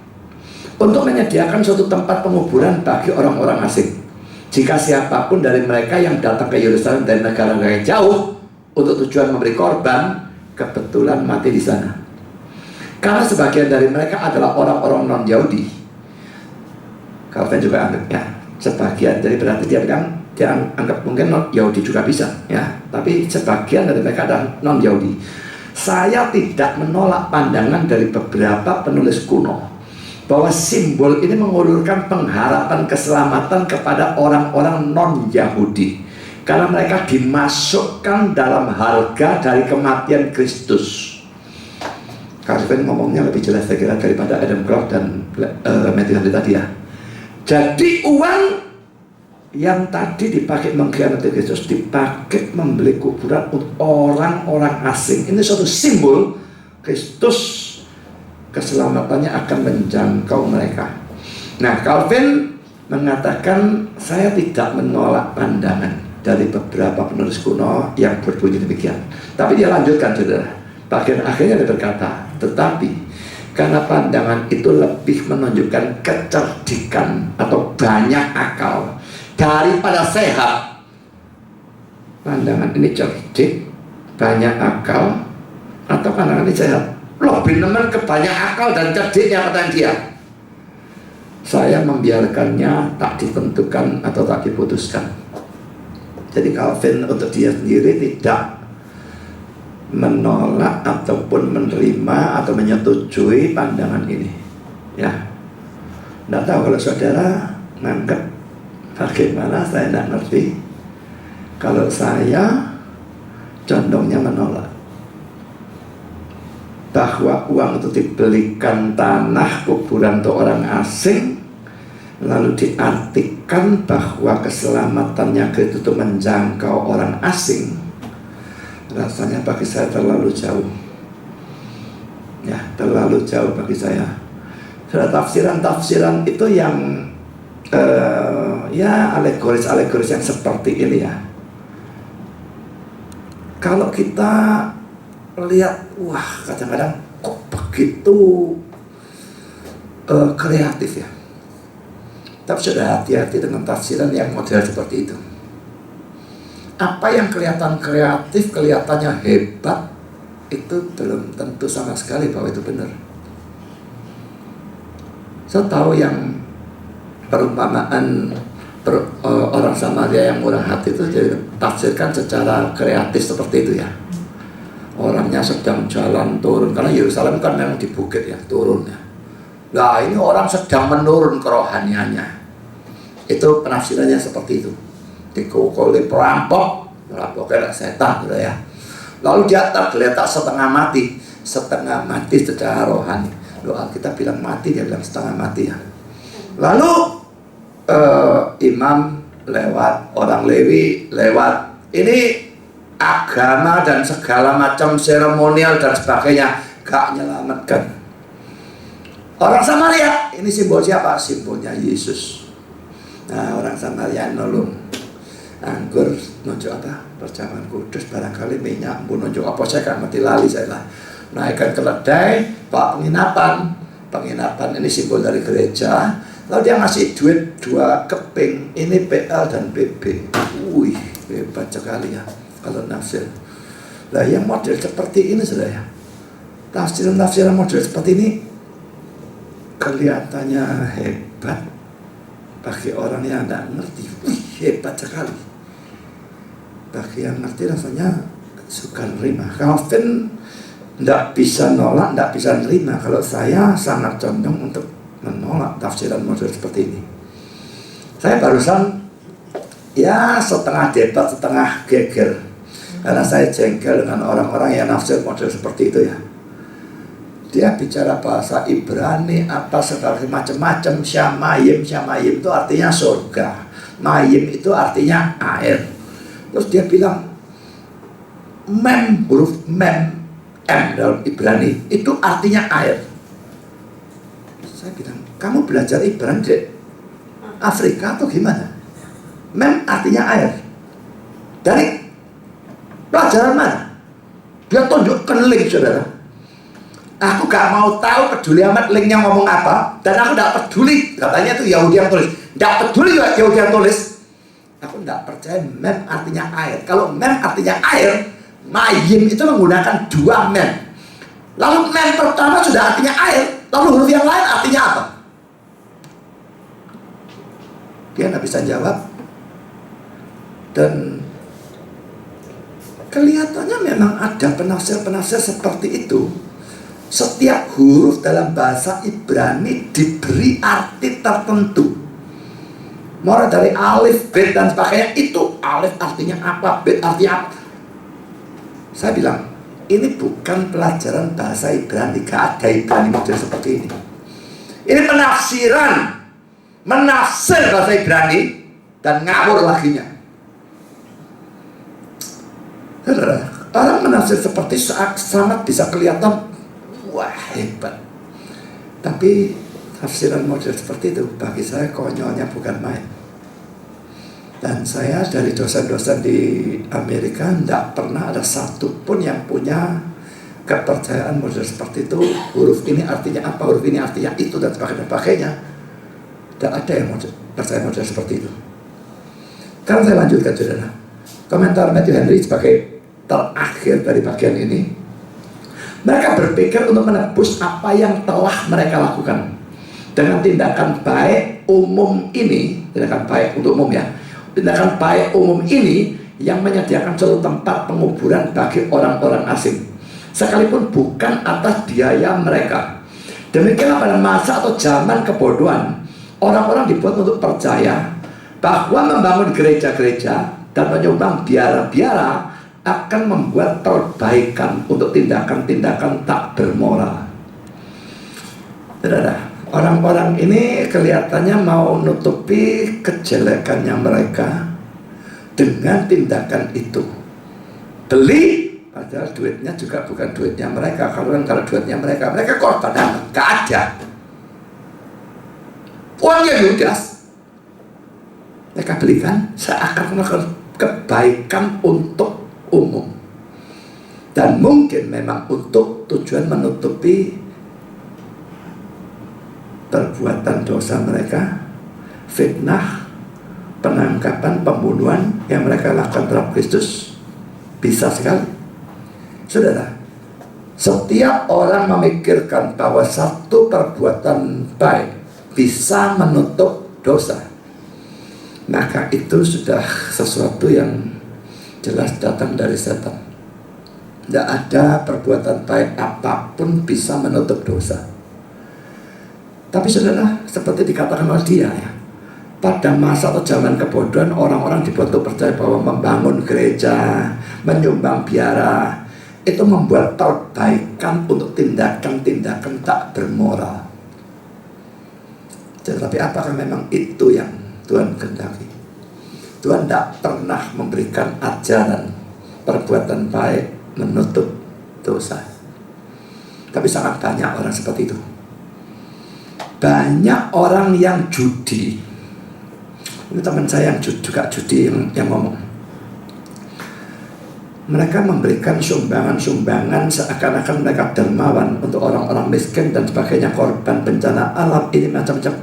untuk menyediakan suatu tempat penguburan bagi orang-orang asing. Jika siapapun dari mereka yang datang ke Yerusalem dari negara-negara yang jauh untuk tujuan memberi korban, kebetulan mati di sana. Karena sebagian dari mereka adalah orang-orang non-Yahudi. Calvin juga anggap ya, sebagian, jadi berarti dia bilang dia anggap mungkin non-Yahudi juga bisa ya, tapi sebagian dari mereka adalah non-Yahudi. Saya tidak menolak pandangan dari beberapa penulis kuno bahwa simbol ini mengulurkan pengharapan keselamatan kepada orang-orang non-Yahudi, karena mereka dimasukkan dalam harga dari kematian Kristus. Calvin ngomongnya lebih jelas saya kira daripada Adam Clarke dan Matthew Henry tadi ya. Jadi uang yang tadi dipakai mengkhianati Kristus dipakai membeli kuburan untuk orang-orang asing. Ini suatu simbol Kristus keselamatannya akan menjangkau mereka. Nah, Calvin mengatakan saya tidak menolak pandangan dari beberapa penulis kuno yang berbunyi demikian. Tapi dia lanjutkan saudara. Bagian akhirnya dia berkata, tetapi karena pandangan itu lebih menunjukkan kecerdikan atau banyak akal daripada sehat. Pandangan ini cerdik, banyak akal, atau pandangan ini sehat? Lebih nemen ke banyak akal dan cerdiknya kata dia. Saya membiarkannya tak ditentukan atau tak diputuskan. Jadi Calvin untuk dia sendiri tidak menolak ataupun menerima atau menyetujui pandangan ini ya. Tidak tahu kalau saudara menganggap bagaimana, saya tidak ngerti. Kalau saya condongnya menolak bahwa uang itu dibelikan tanah kuburan untuk orang asing, lalu diartikan bahwa keselamatannya itu menjangkau orang asing. Rasanya bagi saya terlalu jauh ya, terlalu jauh bagi saya. Tafsiran-tafsiran itu yang ya alegoris-alegoris yang seperti ini ya, kalau kita lihat, wah kadang-kadang kok begitu kreatif ya. Tapi sudah hati-hati dengan tafsiran yang model seperti itu. Apa yang kelihatan kreatif, kelihatannya hebat, itu belum tentu sama sekali bahwa itu benar. Saya tahu yang perumpamaan orang Samaria yang murah hati itu ditafsirkan secara kreatif seperti itu ya. Orangnya sedang jalan turun, karena Yerusalem kan memang di bukit ya, turun ya. Nah ini orang sedang menurun kerohaniannya. Itu penafsirannya seperti itu. dikukuli perampok kayak setan gitu ya. Lalu dia tergeletak setengah mati secara rohani. Doa kita bilang mati, dia bilang setengah mati ya. Lalu imam lewat, orang Lewi lewat. Ini agama dan segala macam seremonial dan sebagainya gak menyelamatkan. Orang Samaria, ini simbol siapa? Simbolnya Yesus. Nah, orang Samaria nolong anggur, nunjuk apa? Perjamuan kudus, barangkali minyak, nunjuk apa, saya kan mati lali saya lah. Naikkan keledai, pak penginapan ini simbol dari gereja. Lalu dia ngasih duit 2 keping, ini PL dan BB. Wih, hebat sekali ya kalau nafsir. Lah yang model seperti ini sudah ya, tafsiran model seperti ini kelihatannya hebat bagi orang yang tidak ngerti. Wih, hebat sekali. Bagi yang ngerti rasanya suka nerima. Calvin tidak bisa nolak, tidak bisa nerima. Kalau saya sangat condong untuk menolak tafsiran model seperti ini. Saya barusan ya setengah debat, setengah geger, karena saya jengkel dengan orang-orang yang nafsir model seperti itu ya. Dia bicara bahasa Ibrani apa segala macam-macam. Syamayim itu artinya surga, mayim itu artinya air. Terus dia bilang huruf mem M dalam Ibrani itu artinya air. Saya bilang, kamu belajar Ibrani di Afrika atau gimana? Mem artinya air. Dari pelajaran mana? Dia tunjukkan link, saudara. Aku gak mau tahu, peduli amat linknya ngomong apa. Dan aku gak peduli, katanya itu Yahudi yang tulis. Gak peduli juga Yahudi yang tulis. Aku gak percaya mem artinya air. Kalau mem artinya air, mayim itu menggunakan 2 mem. Lalu mem pertama sudah artinya air, lalu huruf yang lain artinya apa? Dia gak bisa jawab. Dan kelihatannya memang ada penafsir-penafsir seperti itu. Setiap huruf dalam bahasa Ibrani diberi arti tertentu. Mulai dari alif, bet dan sebagainya. Itu alif artinya apa, bet artinya apa. Saya bilang, ini bukan pelajaran bahasa Ibrani. Gak ada Ibrani model seperti ini. Ini penafsiran, menafsir bahasa Ibrani dan ngawur laginya. Saudara, orang menafsir seperti sangat bisa kelihatan wah hebat. Tapi tafsiran model seperti itu bagi saya konyolnya bukan main. Dan saya dari dosen-dosen di Amerika tidak pernah ada satupun yang punya kepercayaan model seperti itu. Huruf ini artinya apa, huruf ini artinya itu dan sebagainya. Tidak ada yang percaya model seperti itu. Sekarang saya lanjutkan, saudara. Komentar Matthew Henry sebagai terakhir dari bagian ini. Mereka berpikir untuk menebus apa yang telah mereka lakukan dengan tindakan baik umum ini, tindakan baik untuk umum ya, tindakan baik umum ini yang menyediakan suatu tempat penguburan bagi orang-orang asing, sekalipun bukan atas biaya mereka. Demikianlah pada masa atau zaman kebodohan, orang-orang dibuat untuk percaya bahwa membangun gereja-gereja dan menyumbang biara-biara akan membuat perbaikan untuk tindakan-tindakan tak bermoral. Saudara, orang-orang ini kelihatannya mau nutupi kejelekannya mereka dengan tindakan itu. Beli, padahal duitnya juga bukan duitnya mereka. Kalau duitnya mereka korban, gak ada. Uangnya Yudas, mereka belikan seakan melakukan kebaikan untuk umum, dan mungkin memang untuk tujuan menutupi perbuatan dosa mereka, fitnah, penangkapan, pembunuhan yang mereka lakukan terhadap Kristus. Bisa sekali, saudara. Setiap orang memikirkan bahwa satu perbuatan baik bisa menutup dosa, maka itu sudah sesuatu yang jelas datang dari setan. Tidak ada perbuatan baik apapun bisa menutup dosa. Tapi saudara, seperti dikatakan oleh dia ya, pada masa atau zaman kebodohan, orang-orang dibuat untuk percaya bahwa membangun gereja, menyumbang biara, itu membuat perbaikan untuk tindakan-tindakan tak bermoral. Tetapi apakah memang itu yang Tuhan kehendaki? Tuhan tidak pernah memberikan ajaran perbuatan baik menutup dosa. Tapi sangat banyak orang seperti itu. Banyak orang yang judi. Ini teman saya yang juga judi yang ngomong. Mereka memberikan sumbangan-sumbangan seakan-akan mereka dermawan untuk orang-orang miskin dan sebagainya, korban bencana alam ini macam-macam.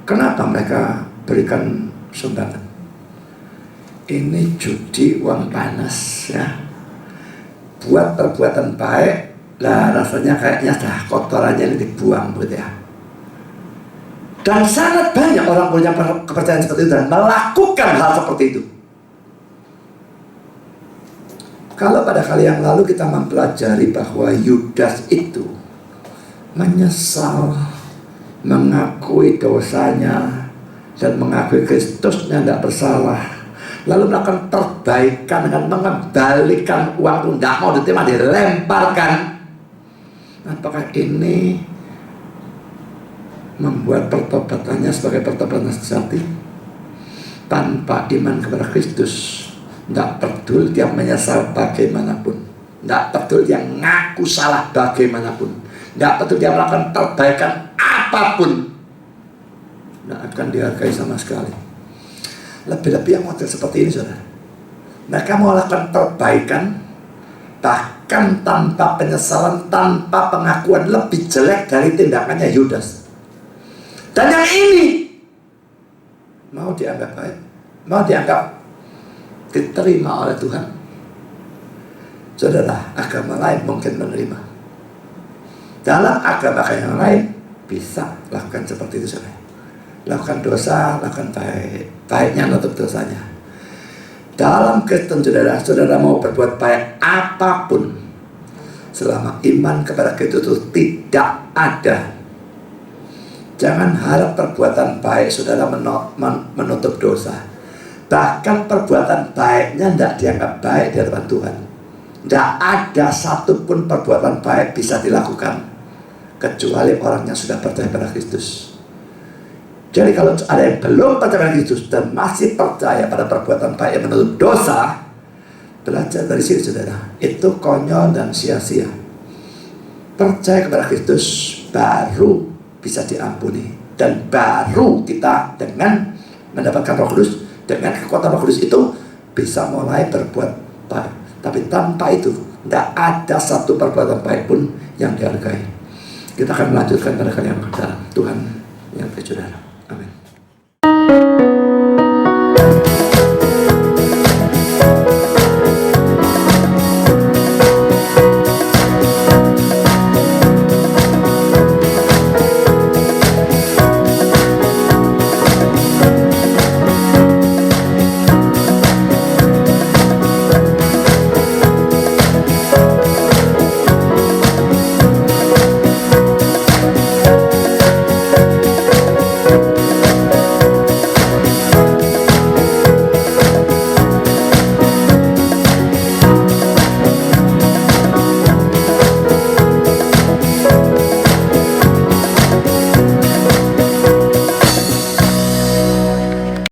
Kenapa mereka berikan sumbangan? Ini judi uang panas ya. Buat perbuatan baik, lah rasanya kayaknya dah kotorannya ini dibuang gitu ya. Dan sangat banyak orang punya kepercayaan seperti itu dan melakukan hal seperti itu. Kalau pada kali yang lalu kita mempelajari bahwa Yudas itu menyesal, mengakui dosanya, dan mengakui Kristusnya tidak bersalah, lalu melakukan perbaikan dengan mengembalikan uang itu, tidak mau diterima, dilemparkan. Apakah ini membuat pertobatannya sebagai pertobatan sejati? Tanpa iman kepada Kristus, tidak peduli dia menyesal bagaimanapun, tidak peduli dia ngaku salah bagaimanapun, tidak peduli dia melakukan perbaikan apapun, tidak akan dihargai sama sekali. Lebih-lebih yang model seperti ini, saudara, mereka mau melakukan perbaikan bahkan tanpa penyesalan, tanpa pengakuan, lebih jelek dari tindakannya Yudas. Dan yang ini mau dianggap baik, mau dianggap diterima oleh Tuhan. Saudara, agama lain mungkin menerima. Dalam agama yang lain bisa lakukan seperti itu, saudara. Lakukan dosa, lakukan baik, baiknya nutup dosanya. Dalam Kristen, saudara mau berbuat baik apapun, selama iman kepada Kristus itu tidak ada, jangan harap perbuatan baik saudara menutup dosa. Bahkan perbuatan baiknya tidak dianggap baik di hadapan Tuhan. Tidak ada satupun perbuatan baik bisa dilakukan kecuali orang yang sudah percaya pada Kristus. Jadi kalau ada yang belum percaya pada Kristus dan masih percaya pada perbuatan baik yang menutup dosa, belajar dari sini, saudara. Itu konyol dan sia-sia. Percaya kepada Kristus baru bisa diampuni, dan baru kita dengan mendapatkan Roh Kudus, dengan kekuatan Roh Kudus itu bisa mulai berbuat baik. Tapi tanpa itu tidak ada satu perbuatan baik pun yang dihargai. Kita akan melanjutkan pada kali yang akan datang. Tuhan yang bersaudara.